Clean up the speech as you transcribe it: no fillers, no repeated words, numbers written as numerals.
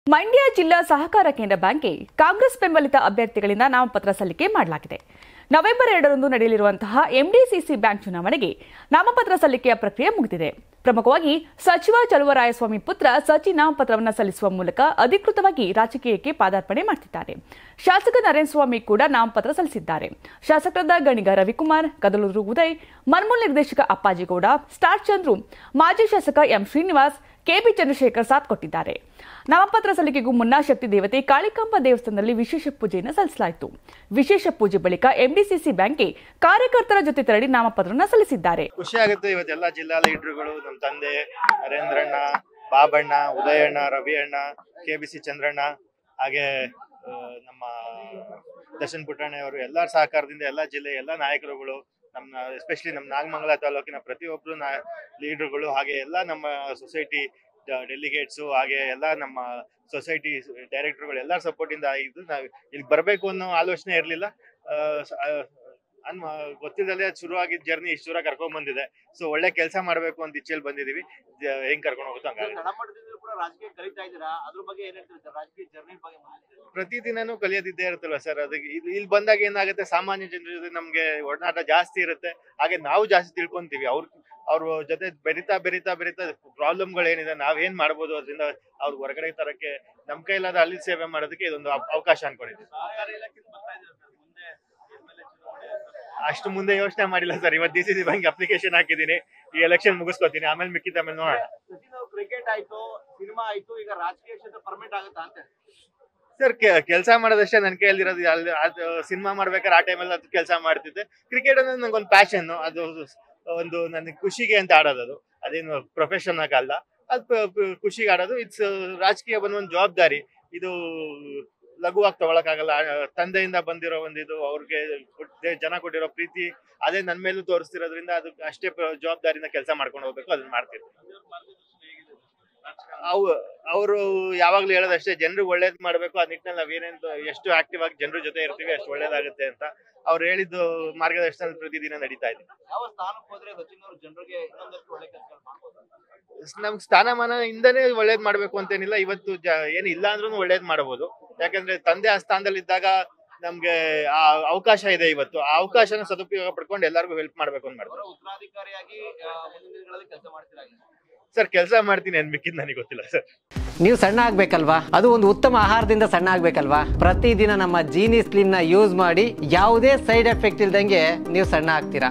ಮಂಡ್ಯ ಜಿಲ್ಲಾ ಸಹಕಾರ ಕೇಂದ್ರ ಬ್ಯಾಂಕ್ಗೆ ಕಾಂಗ್ರೆಸ್ ಬೆಂಬಲಿತ ಅಭ್ಯರ್ಥಿಗಳಿಂದ ನಾಮಪತ್ರ ಸಲ್ಲಿಕೆ ಮಾಡಲಾಗಿದೆ. ನವೆಂಬರ್ 2ರಂದು ನಡೆಯಲಿರುವಂತಹ ಎಂಡಿಸಿಸಿ ಬ್ಯಾಂಕ್ ಚುನಾವಣೆಗೆ ನಾಮಪತ್ರ ಸಲ್ಲಿಕೆಯ ಪ್ರಕ್ರಿಯೆ ಮುಗಿದಿದೆ. ಪ್ರಮುಖವಾಗಿ ಸಚಿವ ಚಲುವರಾಯಸ್ವಾಮಿ ಪುತ್ರ ಸಚಿ ನಾಮಪತ್ರವನ್ನು ಸಲ್ಲಿಸುವ ಮೂಲಕ ಅಧಿಕೃತವಾಗಿ ರಾಜಕೀಯಕ್ಕೆ ಪಾದಾರ್ಪಣೆ ಮಾಡುತ್ತಿದ್ದಾರೆ. ಶಾಸಕ ನರೇಂದ್ರ ಸ್ವಾಮಿ ಕೂಡ ನಾಮಪತ್ರ ಸಲ್ಲಿಸಿದ್ದಾರೆ. ಶಾಸಕರಾದ ಗಣಿಗ ರವಿಕುಮಾರ್, ಕದಲೂರು ಉದಯ್, ಮನ್ಮೂಲ್ ನಿರ್ದೇಶಕ ಅಪ್ಪಾಜಿಗೌಡ, ಸ್ಟಾರ್ ಚಂದ್ರು, ಮಾಜಿ ಶಾಸಕ ಎಂ ಶ್ರೀನಿವಾಸ್, ಕೆಬಿ ಚಂದ್ರಶೇಖರ್ ಸಾಥ್ ಕೊಟ್ಟಿದ್ದಾರೆ. ನಾಮಪತ್ರ ಸಲ್ಲಿಕೆಗೂ ಮುನ್ನ ಶಕ್ತಿ ದೇವತೆ ಕಾಳಿಕಾಂಬ ದೇವಸ್ಥಾನದಲ್ಲಿ ವಿಶೇಷ ಪೂಜೆಯನ್ನು ಸಲ್ಲಿಸಲಾಯಿತು. ವಿಶೇಷ ಪೂಜೆ ಬಳಿಕ ಎಂಡಿಸಿಸಿ ಬ್ಯಾಂಕ್ಗೆ ಕಾರ್ಯಕರ್ತರ ಜೊತೆ ತೆರಳಿ ನಾಮಪತ್ರವನ್ನು ಸಲ್ಲಿಸಿದ್ದಾರೆ. ಖುಷಿ ಆಗುತ್ತೆ. ಇವತ್ತೆಲ್ಲ ಜಿಲ್ಲಾ ಲೀಡರ್ಗಳು, ನಮ್ಮ ತಂದೆ ನರೇಂದ್ರಣ್ಣ, ಬಾಬಣ್ಣ, ಉದಯಣ್ಣ, ರವಿಯಣ್ಣ, ಕೆಬಿಸಿ ಚಂದ್ರಣ್ಣ, ಹಾಗೆ ನಮ್ಮ ದರ್ಶನ್ ಪುಟ್ಟಣ್ಣ ಅವರು ಎಲ್ಲರ ಸಹಕಾರದಿಂದ ಎಲ್ಲ ಜಿಲ್ಲೆ ಎಲ್ಲ ನಾಯಕರುಗಳು, ನಮ್ಮ ಎಸ್ಪೆಷಲಿ ನಮ್ಮ ನಾಗಮಂಗಲ ತಾಲೂಕಿನ ಪ್ರತಿಯೊಬ್ಬರು ಲೀಡರ್ಗಳು, ಹಾಗೆ ಎಲ್ಲ ನಮ್ಮ ಸೊಸೈಟಿ ಡೆಲಿಗೇಟ್ಸು, ಹಾಗೆ ಎಲ್ಲ ನಮ್ಮ ಸೊಸೈಟಿ ಡೈರೆಕ್ಟರ್ಗಳು ಎಲ್ಲರ ಸಪೋರ್ಟಿಂದ ಆಗಿದ್ದು ನಾವು ಇಲ್ಲಿ ಬರಬೇಕು ಅನ್ನೋ ಆಲೋಚನೆ ಇರಲಿಲ್ಲ. ಗೊತ್ತಿದ್ದಲ್ಲೇ ಶುರುವಾಗಿದ್ದ ಜರ್ನಿ ಇಷ್ಟು ದೂರ ಕರ್ಕೊಂಡ್ ಬಂದಿದೆ. ಸೊ ಒಳ್ಳೆ ಕೆಲಸ ಮಾಡಬೇಕು ಅಂತ ಇಚ್ಛೆಯಲ್ಲಿ ಬಂದಿದೀವಿ. ಹೆಂಗ್ ಕರ್ಕೊಂಡು ಹೋಗುತ್ತೋ ಹಂಗಾಗಿ ಪ್ರತಿದಿನನೂ ಕಲಿಯೋದಿದ್ದೇ ಇರುತ್ತಲ್ವ ಸರ್. ಅದಕ್ಕೆ ಇಲ್ಲಿ ಬಂದಾಗ ಏನಾಗುತ್ತೆ, ಸಾಮಾನ್ಯ ಜನರ ಜೊತೆ ನಮ್ಗೆ ಒಡನಾಟ ಜಾಸ್ತಿ ಇರುತ್ತೆ. ಹಾಗೆ ನಾವು ಜಾಸ್ತಿ ತಿಳ್ಕೊಂತೀವಿ. ಅವ್ರ ಜೊತೆ ಬೆರಿತಾ ಪ್ರಾಬ್ಲಮ್ಗಳು ಏನಿದೆ, ನಾವೇನ್ ಮಾಡ್ಬೋದು, ಅದರಿಂದ ಅವ್ರ ಹೊರಗಡೆ ತರಕ್ಕೆ ನಮ್ ಕೈಲಾದ ಅಲ್ಲಿ ಸೇವೆ ಮಾಡೋದಕ್ಕೆ ಇದೊಂದು ಅವಕಾಶ ಅನ್ಕೊಂಡಿದ್ದೀವಿ. ಅಷ್ಟು ಮುಂದೆ ಯೋಚನೆ ಮಾಡಿಲ್ಲ ಸರ್. ಇವತ್ತು ಡಿಸಿಸಿ ಬ್ಯಾಂಕ್ ಅಪ್ಲಿಕೇಶನ್ ಹಾಕಿದೀನಿ. ಈ ಎಲೆಕ್ಷನ್ ಮುಗಿಸ್ಕೊತೀನಿ, ಆಮೇಲೆ ಮಿಕ್ಕಿದ ಆಮೇಲೆ ನೋಡೋಣ. ಕ್ರಿಕೆಟ್ ಆಯ್ತು, ಸಿನಿಮಾ ಆಯ್ತು, ಈಗ ರಾಜಕೀಯ ಕ್ಷೇತ್ರ ಪರ್ಮನೆಂಟ್ ಆಗುತ್ತಾ ಅಂತ ಸರ್. ಕೆಲಸ ಮಾಡೋದಷ್ಟೇ ನನ್ನ ಕೈಯಲ್ಲಿರೋದು. ಅದು ಸಿನಿಮಾ ಮಾಡ್ಬೇಕಾದ್ರೆ ಆ ಟೈಮಲ್ಲಿ ಅದು ಕೆಲಸ ಮಾಡ್ತಿದ್ದೆ. ಕ್ರಿಕೆಟ್ ಅನ್ನೋದು ನಂಗೊಂದು ಪ್ಯಾಷನ್. ಅದು ಒಂದು ನನಗೆ ಖುಷಿಗೆ ಅಂತ ಆಡೋದು. ಅದು ಅದೇನು ಪ್ರೊಫೆಷನ್ ಆಗಲ್ಲ, ಅದು ಖುಷಿಗೆ ಆಡೋದು. ಇಟ್ಸ್ ರಾಜಕೀಯ ಬಂದ ಒಂದು ಜವಾಬ್ದಾರಿ. ಇದು ಲಘುವಾಗಿ ತಗೊಳಕ್ಕಾಗಲ್ಲ. ತಂದೆಯಿಂದ ಬಂದಿರೋ ಒಂದಿದು, ಅವ್ರಿಗೆ ಜನ ಕೊಟ್ಟಿರೋ ಪ್ರೀತಿ ಅದೇ ನನ್ನ ಮೇಲೂ ತೋರಿಸ್ತಿರೋದ್ರಿಂದ ಅದು ಅಷ್ಟೇ ಜವಾಬ್ದಾರಿಯಿಂದ ಕೆಲಸ ಮಾಡ್ಕೊಂಡು ಹೋಗ್ಬೇಕು. ಅದನ್ನ ಮಾಡ್ತಿರ್ತೀವಿ. ಅವರು ಯಾವಾಗ್ಲೂ ಹೇಳೋದಷ್ಟೇ, ಜನರಿಗೆ ಒಳ್ಳೇದ್ ಮಾಡ್ಬೇಕು. ಆ ನಿಟ್ಟಿನಲ್ಲಿ ನಾವೇನೇನು ಎಷ್ಟು ಆಕ್ಟಿವ್ ಆಗಿ ಜನರ ಜೊತೆ ಇರ್ತೀವಿ ಅಷ್ಟು ಒಳ್ಳೇದಾಗುತ್ತೆ ಅಂತ ಅವ್ರು ಹೇಳಿದ್ದು ಮಾರ್ಗದರ್ಶನ ಪ್ರತಿದಿನ ನಡೀತಾ ಇದೆ. ನಮ್ಗೆ ಸ್ಥಾನಮಾನ ಇಂದನೇ ಒಳ್ಳೇದ್ ಮಾಡ್ಬೇಕು ಅಂತೇನಿಲ್ಲ. ಇವತ್ತು ಏನು ಇಲ್ಲ ಅಂದ್ರೂ ಒಳ್ಳೇದ್ ಮಾಡಬಹುದು. ಯಾಕಂದ್ರೆ ತಂದೆ ಆ ಸ್ಥಾನದಲ್ಲಿ ಇದ್ದಾಗ ನಮ್ಗೆ ಆ ಅವಕಾಶ ಇದೆ. ಇವತ್ತು ಆ ಅವಕಾಶನ ಸದುಪಯೋಗ ಪಡ್ಕೊಂಡು ಎಲ್ಲರಿಗೂ ಹೆಲ್ಪ್ ಮಾಡ್ಬೇಕು ಅಂತ ಮಾಡ್ತಾರೆ. ಸರ್ ಕೆಲಸ ಮಾಡ್ತೀನಿ ಅನ್ಬೇಕಿದ್ ನನಗೆ ಗೊತ್ತಿಲ್ಲ ಸರ್. ನೀವು ಸಣ್ಣ ಆಗ್ಬೇಕಲ್ವಾ? ಅದು ಒಂದು ಉತ್ತಮ ಆಹಾರದಿಂದ ಸಣ್ಣ ಆಗ್ಬೇಕಲ್ವಾ? ಪ್ರತಿದಿನ ನಮ್ಮ ಜೀನಿ ಸ್ಲಿಮ್ ನ ಯೂಸ್ ಮಾಡಿ ಯಾವುದೇ ಸೈಡ್ ಎಫೆಕ್ಟ್ ಇಲ್ದಂಗೆ ನೀವು ಸಣ್ಣ ಆಗ್ತೀರಾ.